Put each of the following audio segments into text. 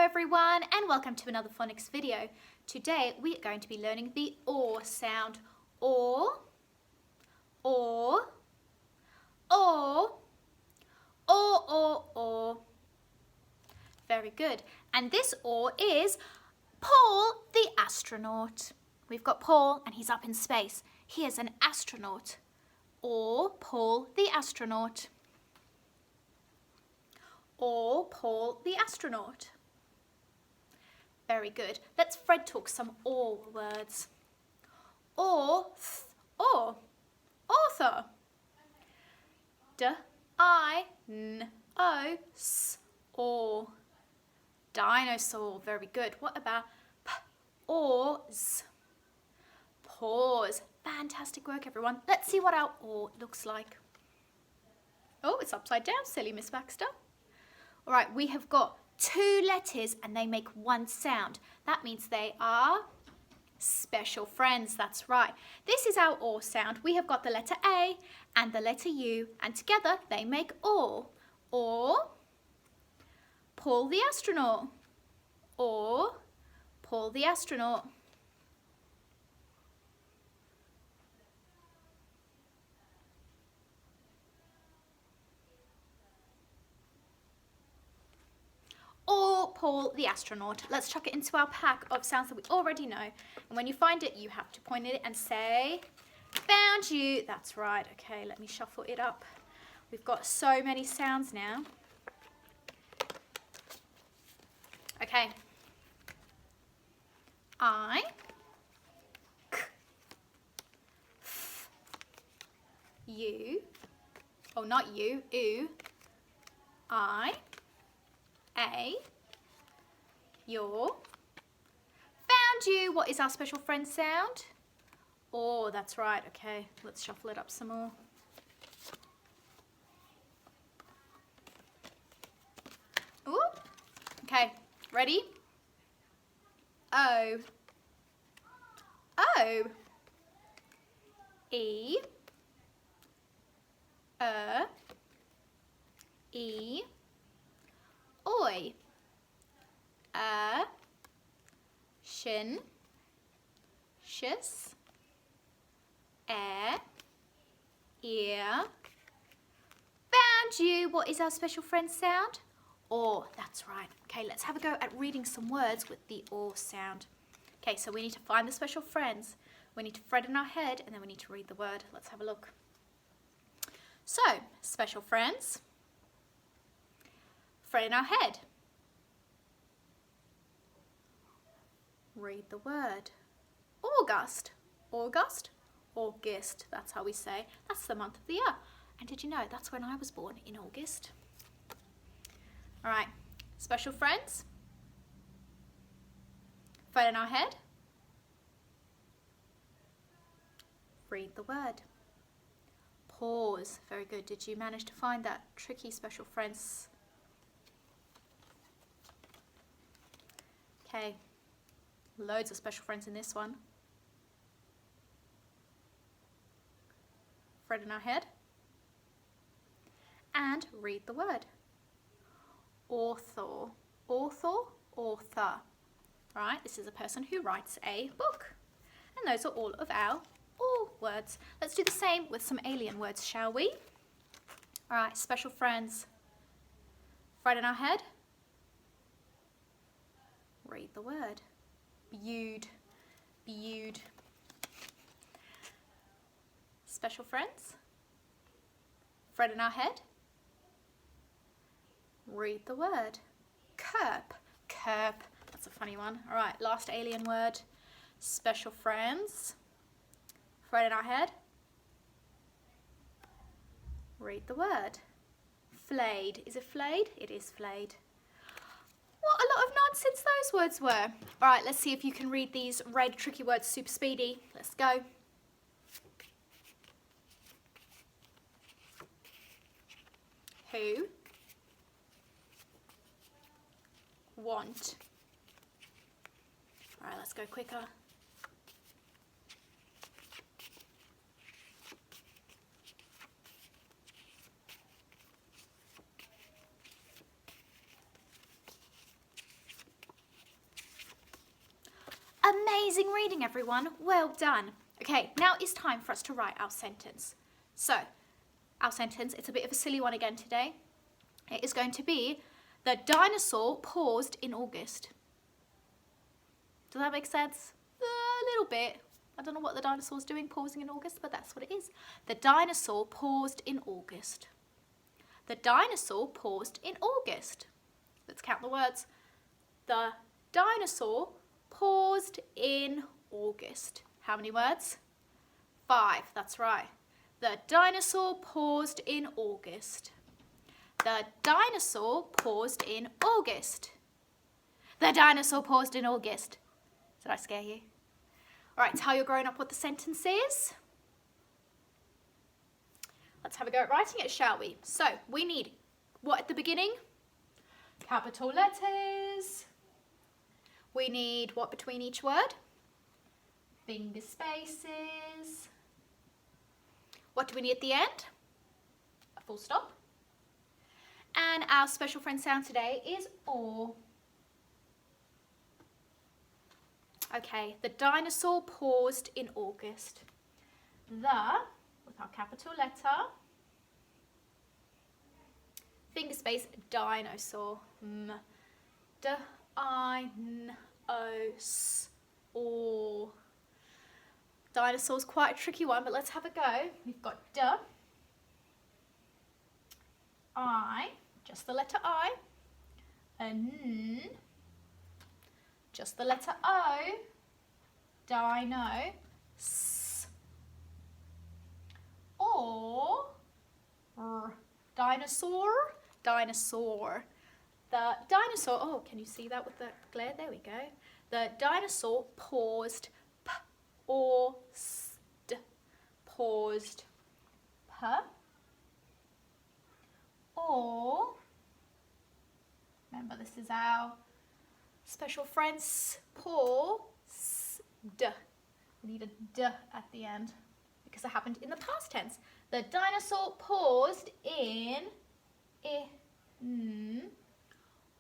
everyone, and welcome to another phonics video. Today we are going to be learning the OR sound. OR, OR, OR, OR. Very good. And this OR is Paul the astronaut. We've got Paul and he's up in space. He is an astronaut. Or Paul the astronaut. Or Paul the astronaut. Very good. Let's Fred talk some OR words. Or, author. D-I-N-O-S, or. Dinosaur. Very good. What about pause? Pause. Fantastic work, everyone. Let's see what our OR looks like. Oh, it's upside down, silly Miss Baxter. All right, we have got two letters and they make one sound. That means they are special friends. That's right. This is our OR sound. We have got the letter A and the letter U, and together they make OR. Or Paul the astronaut. Or Paul the astronaut. Or Paul the astronaut. Let's chuck it into our pack of sounds that we already know. And when you find it, you have to point at it and say, found you. That's right. Okay, let me shuffle it up. We've got so many sounds now. Okay. I, k, f, you, oh not you, oo, I, a, your, found you. What is our special friend sound? Oh, that's right. Okay, let's shuffle it up some more. Ooh. Okay, ready? O, O, E, E, oi, shin, shis, ear, found you. What is our special friend sound? Or. That's right. Okay, let's have a go at reading some words with the or sound. Okay, so we need to find the special friends. We need to Fred in our head, and then we need to read the word. Let's have a look. So, special friends. Fred in our head. Read the word. August. August. August. That's how we say. That's the month of the year. And did you know that's when I was born, in August? All right, special friends. Fred in our head. Read the word. Pause. Very good. Did you manage to find that tricky special friends? Okay, loads of special friends in this one. Fred in our head. And read the word. Author, author, author. Right, this is a person who writes a book. And those are all of our OR words. Let's do the same with some alien words, shall we? All right, special friends. Fred in our head. Read the word. Viewed, viewed. Special friends. Fred in our head. Read the word. Kerp, kerp. That's a funny one. All right, last alien word. Special friends. Fred in our head. Read the word. Flayed. Is it flayed? It is flayed. What a lot of nonsense those words were. All right, let's see if you can read these red tricky words super speedy. Let's go. Who? Want. All right, let's go quicker. Amazing reading, everyone. Well done. Okay, now it's time for us to write our sentence. So, our sentence, it's a bit of a silly one again today. It is going to be, the dinosaur paused in August. Does that make sense? A little bit. I don't know what the dinosaur's doing pausing in August, but that's what it is. The dinosaur paused in August. The dinosaur paused in August. Let's count the words. The dinosaur paused in August. How many words? 5, that's right. The dinosaur paused in August. The dinosaur paused in August. The dinosaur paused in August. Did I scare you? All right, tell your grown-up what the sentence is. Let's have a go at writing it, shall we? So, we need what at the beginning? Capital letters. We need what between each word? Finger spaces. What do we need at the end? A full stop. And our special friend sound today is or. Okay, the dinosaur paused in August. The, with our capital letter, finger space, dinosaur. D-I-N-O-S-O-R. Dinosaur's quite a tricky one, but let's have a go. We've got D, I, just the letter I, N, just the letter O, dino, S, or, R, dinosaur, dinosaur. The dinosaur, oh, can you see that with the glare? There we go. The dinosaur paused, paused, paused, P, or, remember this is our special friends, paused. We need a D at the end because it happened in the past tense. The dinosaur paused in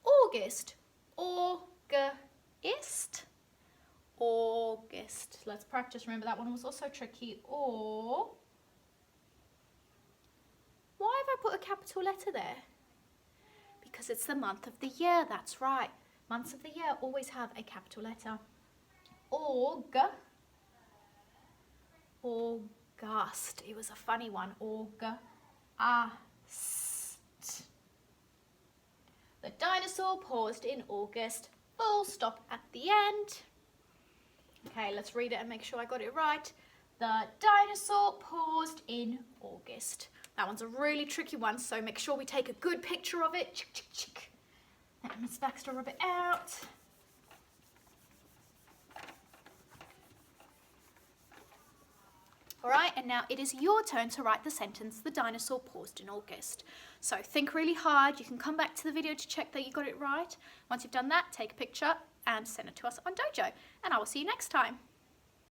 August. August. August. Let's practice. Remember that one was also tricky. Or. Why have I put a capital letter there? Because it's the month of the year. That's right. Months of the year always have a capital letter. August. It was a funny one. August. The dinosaur paused in August. Full stop at the end. Okay, let's read it and make sure I got it right. The dinosaur paused in August. That one's a really tricky one, so make sure we take a good picture of it. Let Miss Baxter rub it out. All right, and now it is your turn to write the sentence, the dinosaur paused in August. So think really hard. You can come back to the video to check that you got it right. Once you've done that, take a picture and send it to us on Dojo. And I will see you next time.